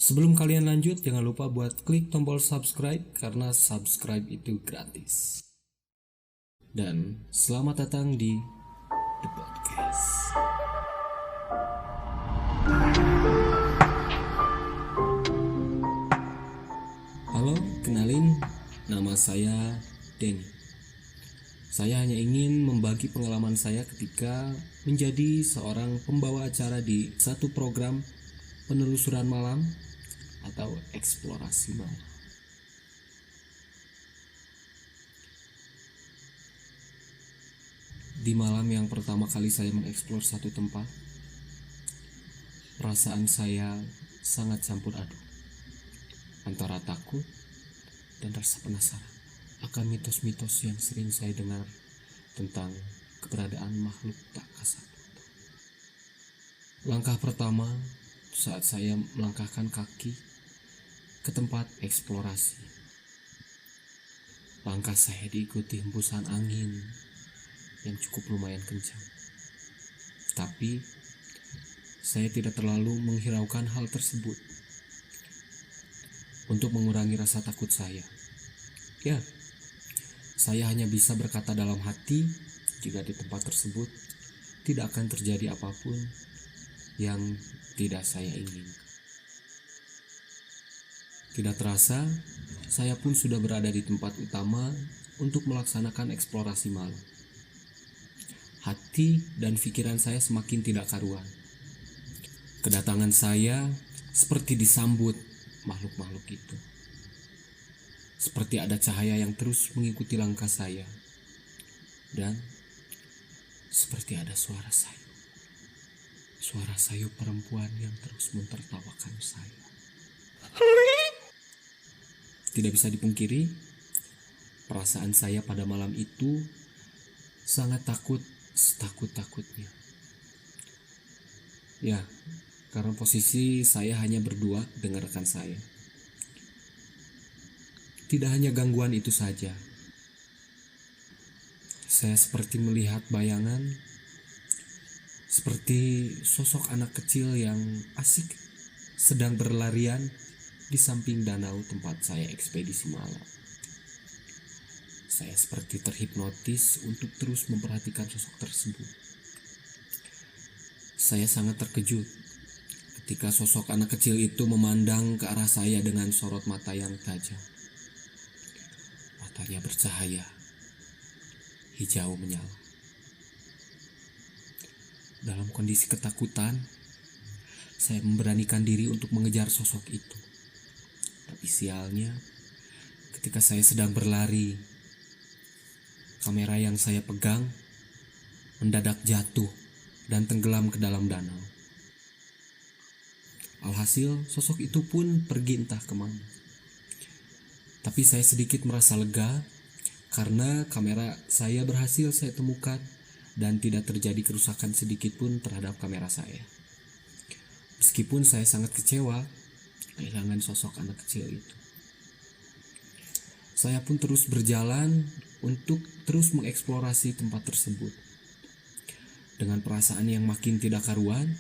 Sebelum kalian lanjut, jangan lupa buat klik tombol subscribe karena subscribe itu gratis. Dan selamat datang di The Podcast. Halo, kenalin, nama saya Denny. Saya hanya ingin membagi pengalaman saya ketika menjadi seorang pembawa acara di satu program penelusuran malam atau eksplorasi malam. Di malam yang pertama kali saya mengeksplor satu tempat, perasaan saya sangat campur aduk antara takut dan rasa penasaran akan mitos-mitos yang sering saya dengar tentang keberadaan makhluk tak kasat. Langkah pertama saat saya melangkahkan kaki ke tempat eksplorasi, langkah saya diikuti hembusan angin yang cukup lumayan kencang. Tapi saya tidak terlalu menghiraukan hal tersebut untuk mengurangi rasa takut saya. Ya, saya hanya bisa berkata dalam hati jika di tempat tersebut tidak akan terjadi apapun yang tidak saya inginkan. Tidak terasa, saya pun sudah berada di tempat utama untuk melaksanakan eksplorasi malam. Hati dan pikiran saya semakin tidak karuan. Kedatangan saya seperti disambut makhluk-makhluk itu. Seperti ada cahaya yang terus mengikuti langkah saya. Dan seperti ada suara sayup. Suara sayup perempuan yang terus mentertawakan saya. Tidak bisa dipungkiri, perasaan saya pada malam itu sangat takut, setakut-takutnya. Ya, karena posisi saya hanya berdua dengan rekan saya. Tidak hanya gangguan itu saja. Saya seperti melihat bayangan, seperti sosok anak kecil yang asik sedang berlarian di samping danau tempat saya ekspedisi malam. Saya seperti terhipnotis untuk terus memperhatikan sosok tersebut. Saya sangat terkejut ketika sosok anak kecil itu memandang ke arah saya dengan sorot mata yang tajam. Matanya bercahaya, hijau menyala. Dalam kondisi ketakutan, saya memberanikan diri untuk mengejar sosok itu. Tapi sialnya, ketika saya sedang berlari, kamera yang saya pegang mendadak jatuh dan tenggelam ke dalam danau. Alhasil, sosok itu pun pergi entah kemana. Tapi saya sedikit merasa lega karena kamera saya berhasil saya temukan dan tidak terjadi kerusakan sedikit pun terhadap kamera saya. Meskipun saya sangat kecewa kehilangan sosok anak kecil itu. Saya pun terus berjalan untuk terus mengeksplorasi tempat tersebut. Dengan perasaan yang makin tidak karuan,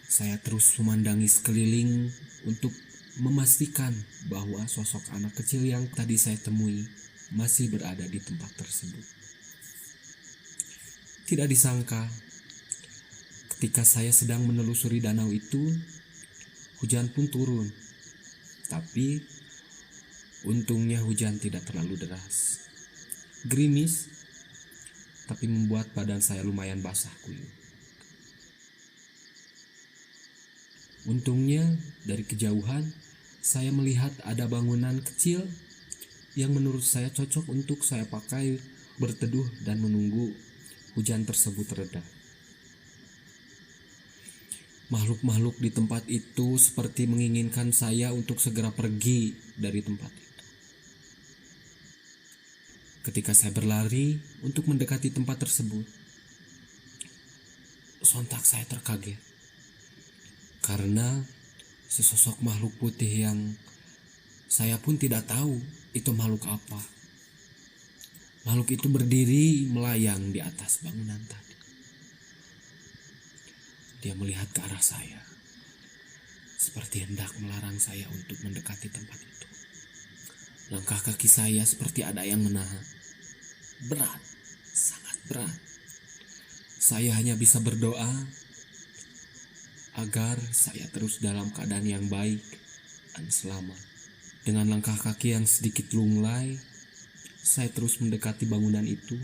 saya terus memandangi sekeliling untuk memastikan bahwa sosok anak kecil yang tadi saya temui masih berada di tempat tersebut. Tidak disangka, ketika saya sedang menelusuri danau itu, hujan pun turun. Tapi untungnya hujan tidak terlalu deras. Gerimis, tapi membuat badan saya lumayan basah kuyup. Untungnya dari kejauhan saya melihat ada bangunan kecil yang menurut saya cocok untuk saya pakai berteduh dan menunggu hujan tersebut reda. Makhluk-makhluk di tempat itu seperti menginginkan saya untuk segera pergi dari tempat itu. Ketika saya berlari untuk mendekati tempat tersebut, sontak saya terkaget karena sesosok makhluk putih yang saya pun tidak tahu itu makhluk apa. Makhluk itu berdiri melayang di atas bangunan tadi. Dia melihat ke arah saya. seperti hendak melarang saya untuk mendekati tempat itu. Langkah kaki saya seperti ada yang menahan. Berat, sangat berat. Saya hanya bisa berdoa agar saya terus dalam keadaan yang baik dan selamat. Dengan langkah kaki yang sedikit lunglai, saya terus mendekati bangunan itu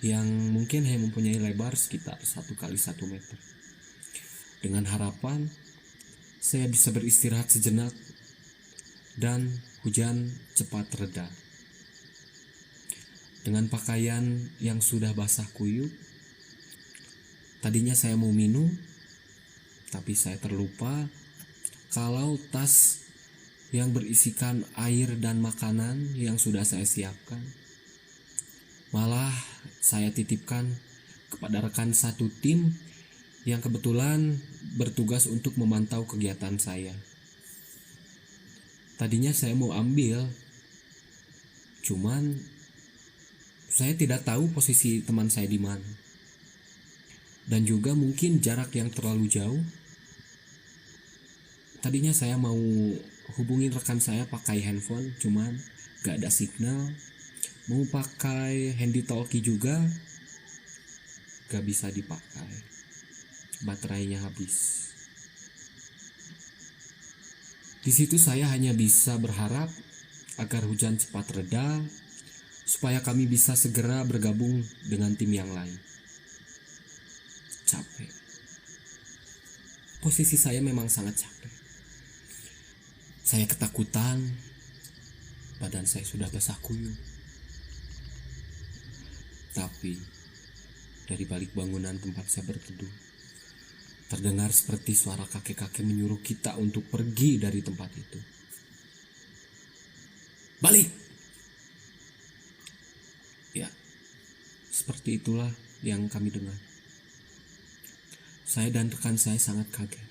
yang mungkin hanya mempunyai lebar sekitar 1 kali 1 meter. Dengan harapan saya bisa beristirahat sejenak dan hujan cepat reda. Dengan pakaian yang sudah basah kuyup, tadinya saya mau minum, tapi saya terlupa kalau tas yang berisikan air dan makanan yang sudah saya siapkan malah saya titipkan kepada rekan satu tim yang kebetulan bertugas untuk memantau kegiatan saya. Tadinya saya mau ambil, cuman saya tidak tahu posisi teman saya di mana. Dan juga mungkin jarak yang terlalu jauh. Tadinya saya mau hubungin rekan saya pakai handphone, cuman gak ada signal. Mau pakai handy talkie juga gak bisa dipakai, baterainya habis. Di situ saya hanya bisa berharap agar hujan cepat reda, supaya kami bisa segera bergabung dengan tim yang lain. Capek. Posisi saya memang sangat capek. Saya ketakutan, badan saya sudah basah kuyup. Tapi dari balik bangunan tempat saya berteduh, terdengar seperti suara kakek-kakek menyuruh kita untuk pergi dari tempat itu. Balik! Ya, seperti itulah yang kami dengar. Saya dan rekan saya sangat kaget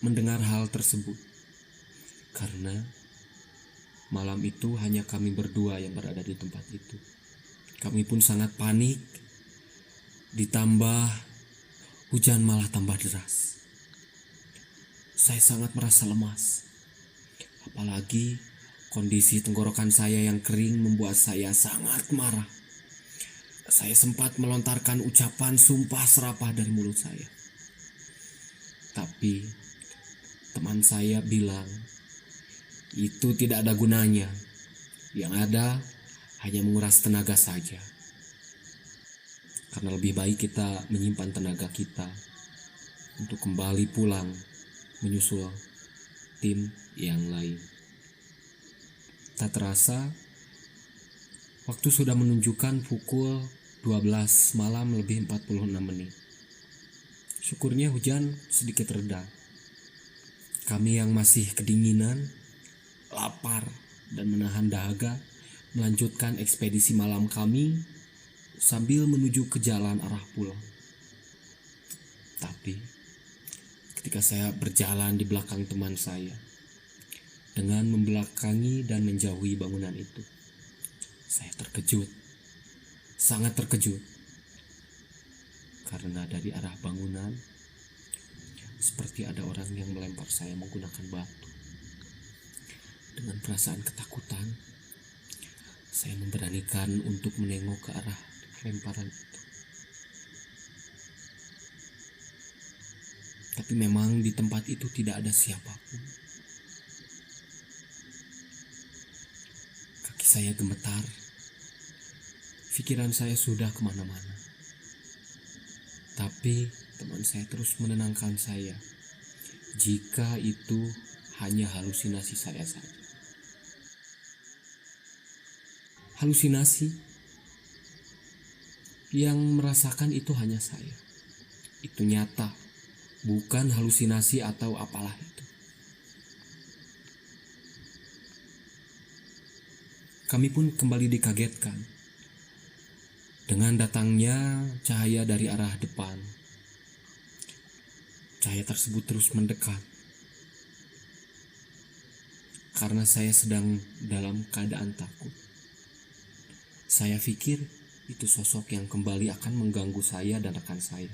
mendengar hal tersebut, karena malam itu hanya kami berdua yang berada di tempat itu. Kami pun sangat panik, ditambah hujan malah tambah deras. Saya sangat merasa lemas, apalagi kondisi tenggorokan saya yang kering membuat saya sangat marah. Saya sempat melontarkan ucapan sumpah serapah dari mulut saya. Tapi teman saya bilang itu tidak ada gunanya. Yang ada hanya menguras tenaga saja. Karena lebih baik kita menyimpan tenaga kita untuk kembali pulang menyusul tim yang lain. Tak terasa, waktu sudah menunjukkan pukul 12 malam lebih 46 menit. Syukurnya hujan sedikit reda. Kami yang masih kedinginan, lapar, dan menahan dahaga melanjutkan ekspedisi malam kami sambil menuju ke jalan arah pulang. Tapi ketika saya berjalan di belakang teman saya dengan membelakangi dan menjauhi bangunan itu, saya terkejut, sangat terkejut, karena dari arah bangunan seperti ada orang yang melempar saya menggunakan batu. Dengan perasaan ketakutan, saya memberanikan untuk menengok ke arah lemparan itu. Tapi memang di tempat itu tidak ada siapapun. Kaki saya gemetar. Pikiran saya sudah kemana-mana. Tapi teman saya terus menenangkan saya. Jika itu hanya halusinasi saya saja. Halusinasi yang merasakan itu hanya saya. Itu nyata, bukan halusinasi atau apalah itu. Kami pun kembali dikagetkan dengan datangnya cahaya dari arah depan. Cahaya tersebut terus mendekat. Karena saya sedang dalam keadaan takut. Saya pikir itu sosok yang kembali akan mengganggu saya dan rekan saya.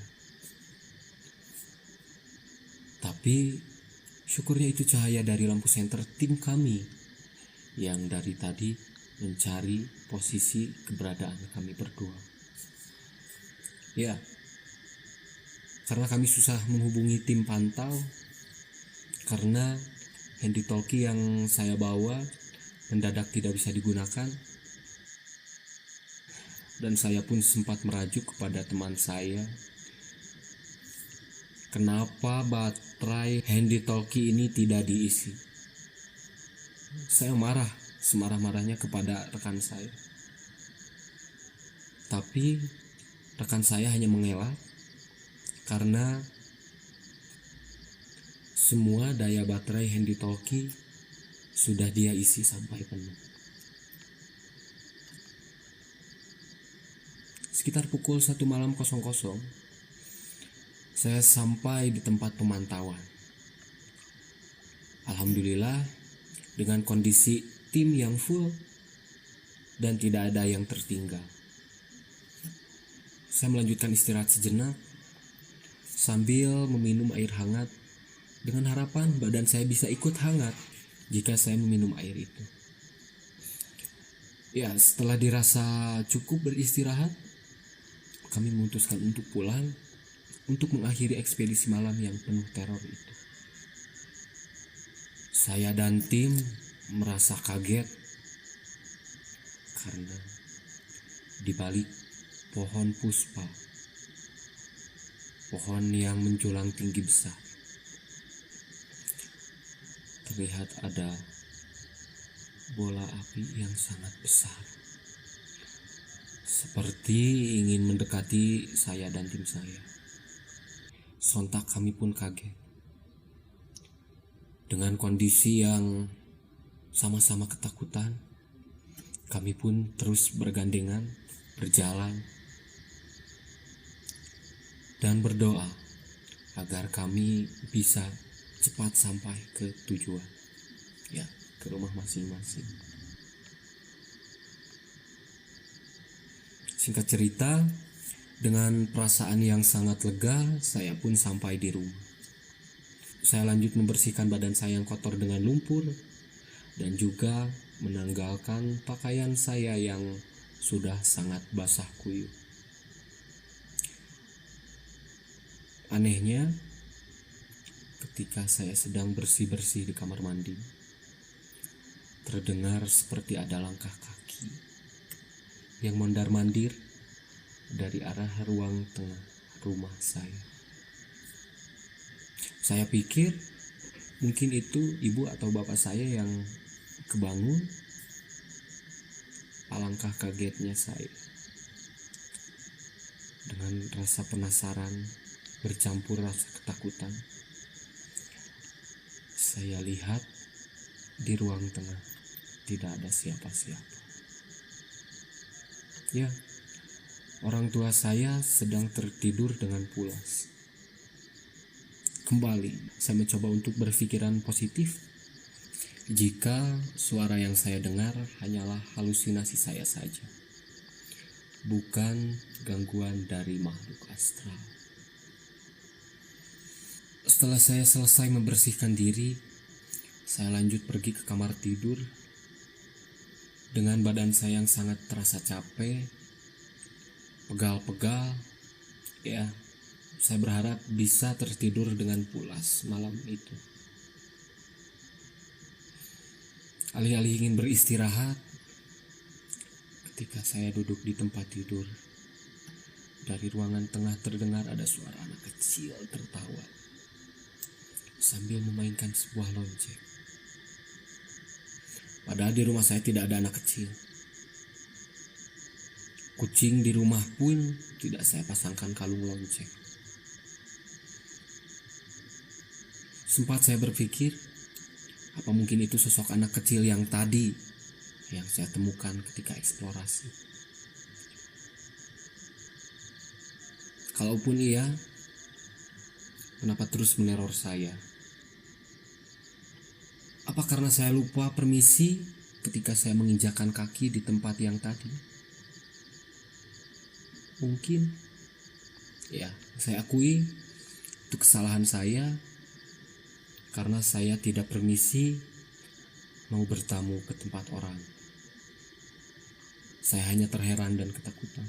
Tapi syukurnya itu cahaya dari lampu senter tim kami yang dari tadi mencari posisi keberadaan kami berdua. Ya, karena kami susah menghubungi tim pantau, karena handy talkie yang saya bawa mendadak tidak bisa digunakan, dan saya pun sempat merajuk kepada teman saya, kenapa baterai handy talkie ini tidak diisi. Saya marah, semarah-marahnya kepada rekan saya. Tapi rekan saya hanya mengelak karena semua daya baterai handy talkie sudah dia isi sampai penuh. Sekitar pukul 1 malam 00, saya sampai di tempat pemantauan. Alhamdulillah, dengan kondisi tim yang full dan tidak ada yang tertinggal. Saya melanjutkan istirahat sejenak sambil meminum air hangat dengan harapan badan saya bisa ikut hangat jika saya meminum air itu. Ya, setelah dirasa cukup beristirahat, kami memutuskan untuk pulang untuk mengakhiri ekspedisi malam yang penuh teror itu. Saya dan tim merasa kaget karena di balik pohon puspa, pohon yang menjulang tinggi besar, terlihat ada bola api yang sangat besar, seperti ingin mendekati saya dan tim saya. Sontak kami pun kaget. Dengan kondisi yang sama-sama ketakutan, kami pun terus bergandengan, berjalan, dan berdoa agar kami bisa cepat sampai ke tujuan, ya, ke rumah masing-masing. Singkat cerita, dengan perasaan yang sangat lega, saya pun sampai di rumah. Saya lanjut membersihkan badan saya yang kotor dengan lumpur dan juga menanggalkan pakaian saya yang sudah sangat basah kuyup. Anehnya, ketika saya sedang bersih-bersih di kamar mandi, terdengar seperti ada langkah kaki yang mondar-mandir dari arah ruang tengah rumah saya. Saya pikir mungkin itu ibu atau bapak saya yang kebangun. Alangkah kagetnya saya. Dengan rasa penasaran bercampur rasa ketakutan, saya lihat di ruang tengah tidak ada siapa-siapa. Ya, orang tua saya sedang tertidur dengan pulas. Kembali, saya mencoba untuk berpikiran positif jika suara yang saya dengar hanyalah halusinasi saya saja, bukan gangguan dari makhluk astral. Setelah saya selesai membersihkan diri, saya lanjut pergi ke kamar tidur dengan badan saya yang sangat terasa capek, pegal-pegal. Ya, saya berharap bisa tertidur dengan pulas malam itu. Alih-alih ingin beristirahat, ketika saya duduk di tempat tidur, dari ruangan tengah terdengar ada suara anak kecil tertawa sambil memainkan sebuah lonceng. Padahal di rumah saya tidak ada anak kecil. Kucing di rumah pun tidak saya pasangkan kalung lonceng. Sempat saya berpikir, apa mungkin itu sosok anak kecil yang tadi yang saya temukan ketika eksplorasi. Kalaupun iya, kenapa terus meneror saya? Apa karena saya lupa permisi ketika saya menginjakkan kaki di tempat yang tadi? Mungkin, ya, saya akui itu kesalahan saya. karena saya tidak permisi mau bertamu ke tempat orang. Saya hanya terheran dan ketakutan.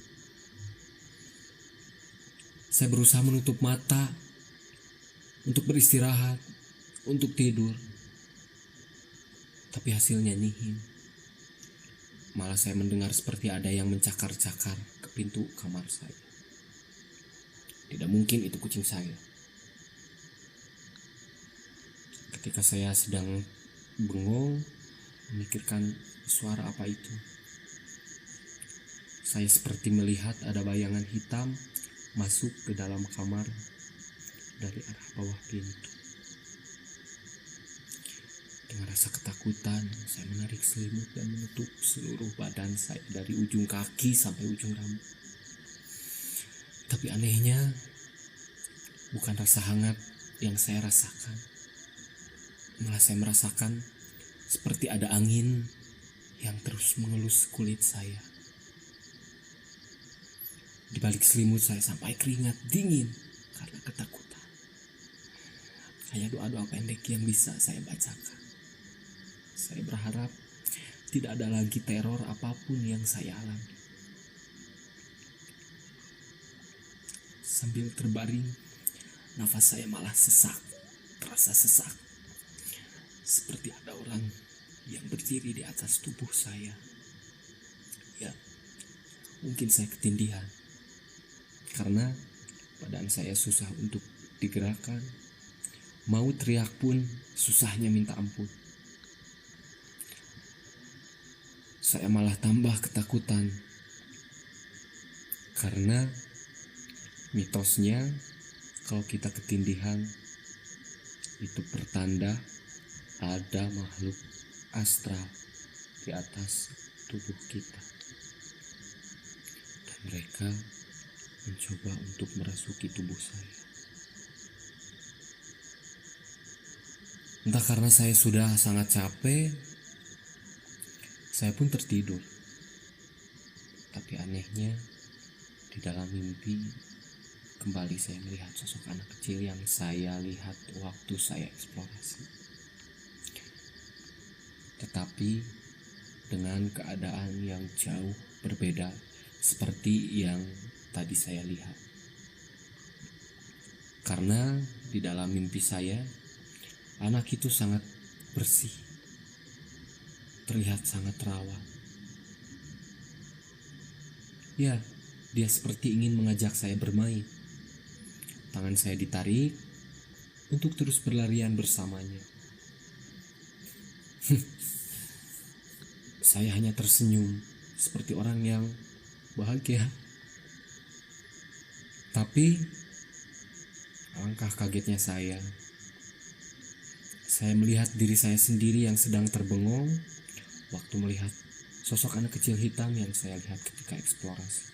Saya berusaha menutup mata untuk beristirahat, untuk tidur. Tapi hasilnya nihil. Malah saya mendengar seperti ada yang mencakar-cakar ke pintu kamar saya. Tidak mungkin itu kucing saya. Ketika saya sedang bengong memikirkan suara apa itu, saya seperti melihat ada bayangan hitam masuk ke dalam kamar dari arah bawah pintu. Dengan rasa ketakutan, saya menarik selimut dan menutup seluruh badan saya dari ujung kaki sampai ujung rambut. Tapi anehnya, bukan rasa hangat yang saya rasakan. Malah saya merasakan seperti ada angin yang terus mengelus kulit saya. Di balik selimut saya sampai keringat dingin karena ketakutan. Hanya doa-doa pendek yang bisa saya bacakan. Saya berharap tidak ada lagi teror apapun yang saya alami. Sambil terbaring, nafas saya malah sesak, terasa sesak. Seperti ada orang yang berdiri di atas tubuh saya. Ya, mungkin saya ketindihan. Karena badan saya susah untuk digerakkan. Mau teriak pun susahnya minta ampun. Saya malah tambah ketakutan. Karena mitosnya kalau kita ketindihan itu pertanda ada makhluk astral di atas tubuh kita. Dan mereka mencoba untuk merasuki tubuh saya. Entah karena saya sudah sangat capek, saya pun tertidur. Tapi anehnya, di dalam mimpi kembali saya melihat sosok anak kecil yang saya lihat waktu saya eksplorasi. Tetapi dengan keadaan yang jauh berbeda seperti yang tadi saya lihat. Karena di dalam mimpi saya, anak itu sangat bersih, terlihat sangat terawat. Ya, dia seperti ingin mengajak saya bermain. Tangan saya ditarik untuk terus berlarian bersamanya. Saya hanya tersenyum seperti orang yang bahagia. Tapi alangkah kagetnya saya melihat diri saya sendiri yang sedang terbengong waktu melihat sosok anak kecil hitam yang saya lihat ketika eksplorasi.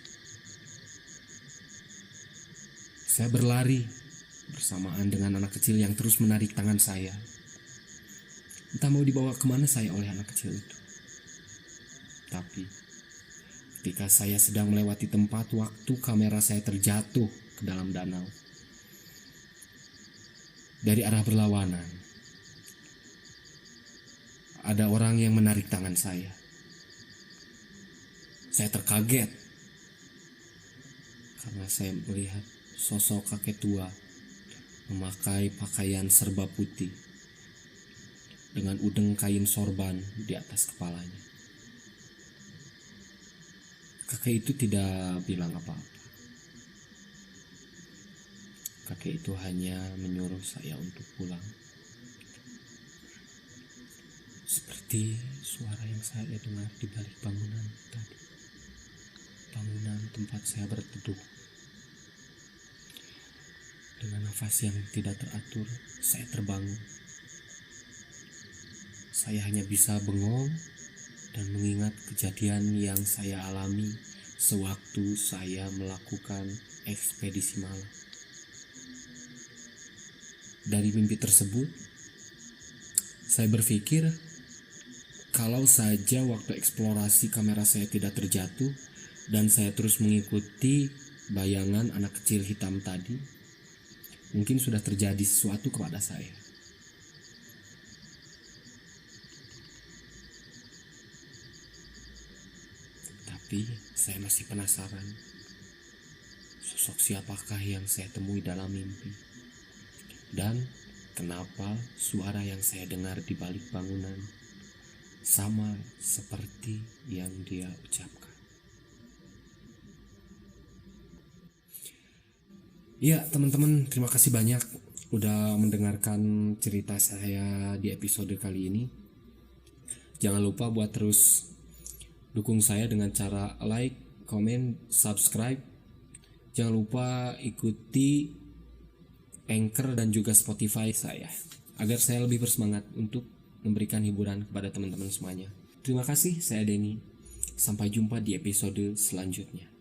Saya berlari bersamaan dengan anak kecil yang terus menarik tangan saya. Entah mau dibawa kemana saya oleh anak kecil itu. Tapi ketika saya sedang melewati tempat waktu kamera saya terjatuh ke dalam danau. Dari arah berlawanan, ada orang yang menarik tangan saya. Saya terkaget karena saya melihat sosok kakek tua memakai pakaian serba putih dengan udeng kain sorban di atas kepalanya. Kakek itu tidak bilang apa-apa. Kakek itu hanya menyuruh saya untuk pulang. Seperti suara yang saya dengar di balik bangunan tadi. Bangunan tempat saya berteduh. Dengan nafas yang tidak teratur, saya terbangun. Saya hanya bisa bengong dan mengingat kejadian yang saya alami sewaktu saya melakukan ekspedisi malam. Dari mimpi tersebut, saya berpikir kalau saja waktu eksplorasi kamera saya tidak terjatuh dan saya terus mengikuti bayangan anak kecil hitam tadi, mungkin sudah terjadi sesuatu kepada saya. Tapi saya masih penasaran, sosok siapakah yang saya temui dalam mimpi? Dan kenapa suara yang saya dengar di balik bangunan sama seperti yang dia ucapkan? Ya teman-teman, terima kasih banyak udah mendengarkan cerita saya di episode kali ini. Jangan lupa buat terus dukung saya dengan cara like, comment, subscribe. Jangan lupa ikuti Anchor dan juga Spotify saya agar saya lebih bersemangat untuk memberikan hiburan kepada teman-teman semuanya. Terima kasih, saya Denny. Sampai jumpa di episode selanjutnya.